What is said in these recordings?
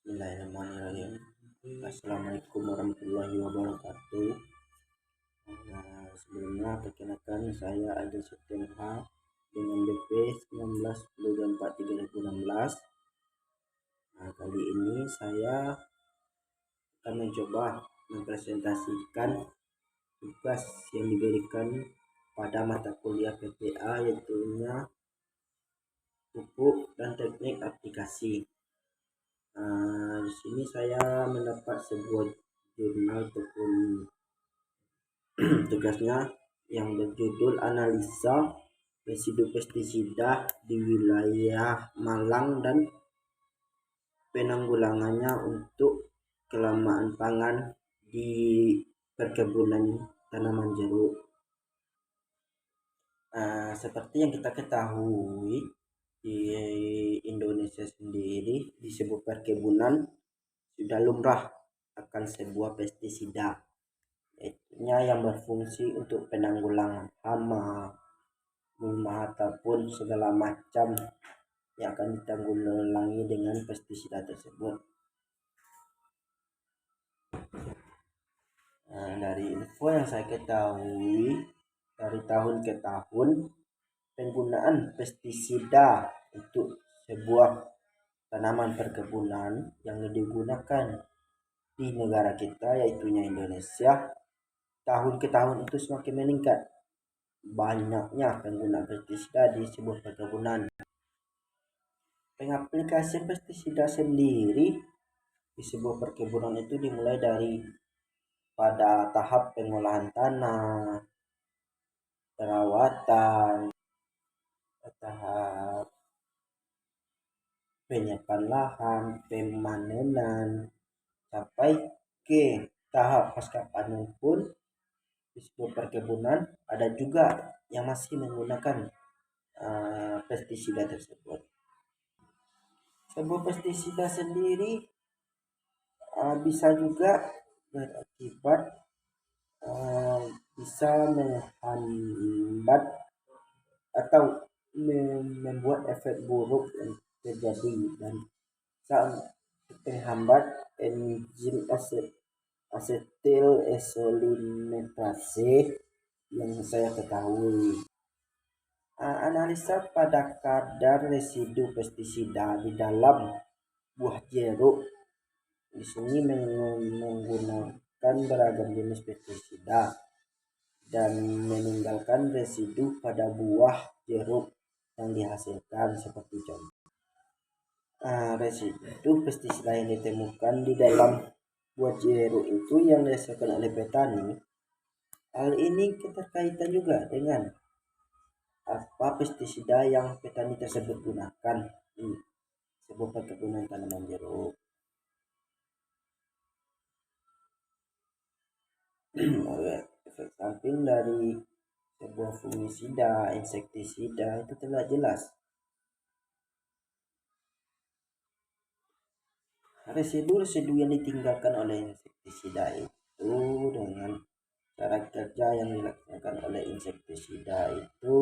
Bismillahirrahmanirrahim. Assalamualaikum warahmatullahi wabarakatuh. Sebelumnya perkenalkan, saya Adil Septemha dengan BP 19/24/2016. Kali ini saya akan mencoba mempresentasikan tugas yang diberikan pada mata kuliah PTA, yaitu pupuk dan teknik aplikasi. Di sini saya mendapat sebuah jurnal ataupun tugasnya yang berjudul analisa residu pestisida di wilayah Malang dan penanggulangannya untuk kelangkaan pangan di perkebunan tanaman jeruk. Seperti yang kita ketahui, di Indonesia sendiri di sebuah perkebunan sudah lumrah akan sebuah pestisida, yaitu yang berfungsi untuk penanggulangan hama, guna ataupun segala macam yang akan ditanggulangi dengan pestisida tersebut. Dari info yang saya ketahui, dari tahun ke tahun penggunaan pestisida untuk sebuah tanaman perkebunan yang digunakan di negara kita, yaitu Indonesia, tahun ke tahun itu semakin meningkat. Banyaknya pengguna pestisida di sebuah perkebunan. Pengaplikasian pestisida sendiri di sebuah perkebunan itu dimulai dari pada tahap pengolahan tanah, perawatan, tahap penyiapan lahan, pemanenan, sampai ke tahap pasca panen pun di sebuah perkebunan ada juga yang masih menggunakan pestisida tersebut. Sebuah pestisida sendiri bisa juga berakibat bisa menghambat atau membuat efek buruk yang terjadi, dan saat menghambat enzim asetil isolinetase yang saya ketahui. Analisa pada kadar residu pestisida di dalam buah jeruk di sini menggunakan beragam jenis pestisida dan meninggalkan residu pada buah jeruk yang dihasilkan. Seperti contoh, residu pestisida yang ditemukan di dalam buah jeruk itu yang dihasilkan oleh petani. Hal ini keterkaitan juga dengan apa pestisida yang petani tersebut gunakan di sebuah perkebunan tanaman jeruk. Efek samping dari sebuah fungisida, insektisida itu telah jelas. Residu-residu yang ditinggalkan oleh insektisida itu dengan cara kerja yang dilakukan oleh insektisida itu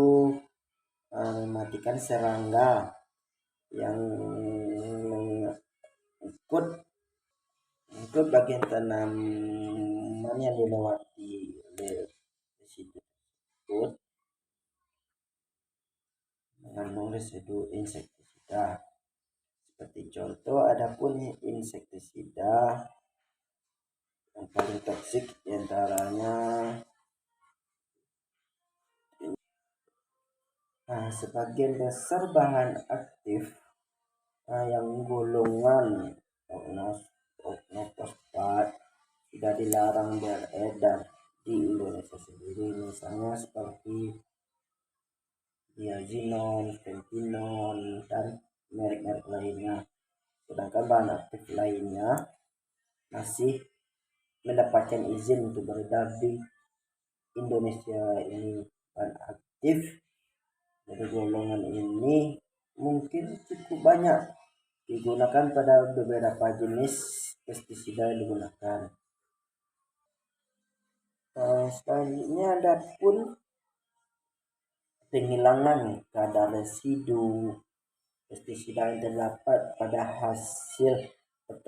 mematikan serangga yang ikut bagian tanaman yang dilewati oleh residu tersebut mengandung residu insektisida. Seperti contoh, adapun insektisida yang paling toksik diantaranya sebagian besar bahan aktif yang golongan oxofosfat sudah dilarang beredar di Indonesia sendiri, misalnya seperti diazinon, fentinon, dan merek-merek lainnya. Sedangkan bahan aktif lainnya masih mendapatkan izin untuk beredar di Indonesia ini. Bahan aktif dari golongan ini mungkin cukup banyak digunakan pada beberapa jenis pestisida yang digunakan. Selanjutnya ada pun penghilangan kadar residu pestisida yang terdapat pada hasil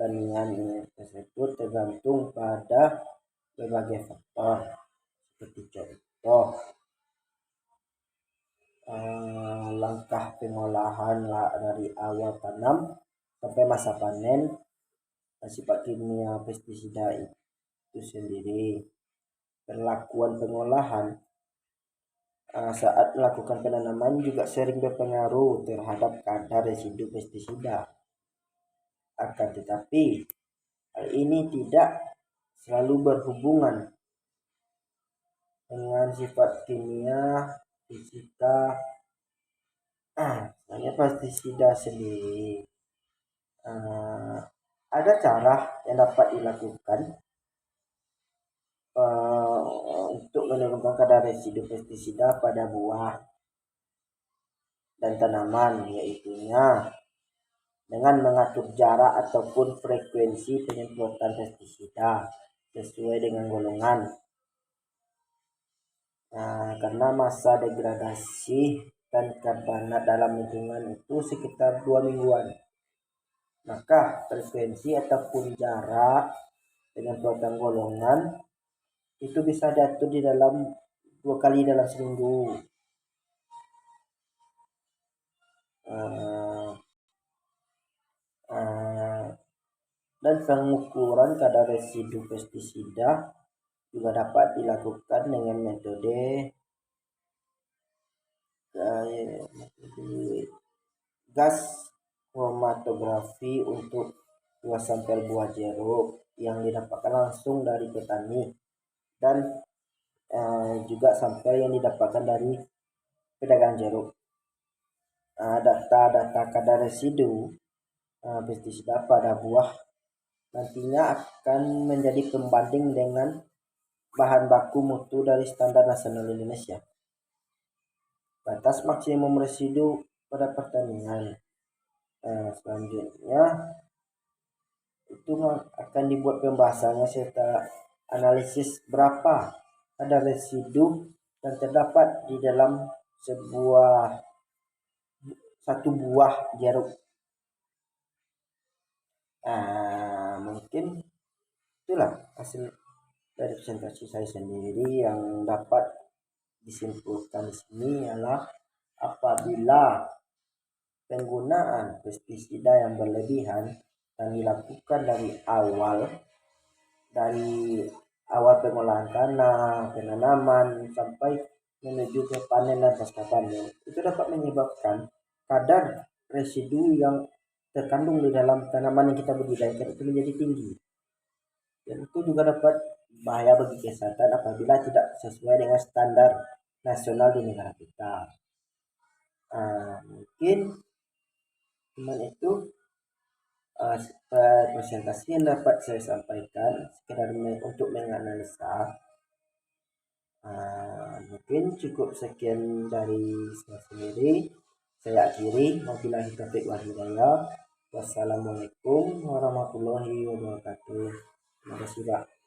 pertanian tersebut tergantung pada berbagai faktor, seperti contoh langkah pengolahan dari awal tanam sampai masa panen, sifat kimia pestisida itu sendiri, perlakuan pengolahan saat melakukan penanaman juga sering berpengaruh terhadap kadar residu pestisida. Akan tetapi hal ini tidak selalu berhubungan dengan sifat kimia fisika hanya pestisida sendiri. Ada cara yang dapat dilakukan untuk menurunkan kadar residu pestisida pada buah dan tanaman, yaitu dengan mengatur jarak ataupun frekuensi penyemprotan pestisida sesuai dengan golongan. Karena masa degradasi dan karbonat dalam lingkungan itu sekitar 2 mingguan, maka frekuensi ataupun jarak penyemprotan golongan itu bisa diatur di dalam 2 kali dalam seminggu. Dan pengukuran kadar residu pestisida juga dapat dilakukan dengan metode gas kromatografi untuk 2 sampel buah jeruk yang didapatkan langsung dari petani, dan juga sampel yang didapatkan dari pedagang jeruk. Data kadar residu pestisida pada buah nantinya akan menjadi pembanding dengan bahan baku mutu dari standar nasional Indonesia. Batas maksimum residu pada pertanian. Selanjutnya itu akan dibuat pembahasannya serta analisis berapa kadar residu yang terdapat di dalam satu buah jeruk. Mungkin itulah hasil dari presentasi saya sendiri. Yang dapat disimpulkan di sini adalah apabila penggunaan pestisida yang berlebihan dan dilakukan dari awal pengolahan tanah, penanaman sampai menuju ke panen dan pasca panen, itu dapat menyebabkan kadar residu yang terkandung di dalam tanaman yang kita budidayakan itu menjadi tinggi, dan itu juga dapat bahaya bagi kesehatan apabila tidak sesuai dengan standar nasional di negara kita. Mungkin cuman itu presentasi yang dapat saya sampaikan, sekedar untuk menganalisa. Mungkin cukup sekian dari saya sendiri. Saya akhiri. Wabillahi taufiq wal hidayah. Wassalamualaikum warahmatullahi wabarakatuh. Terima kasih, Pak.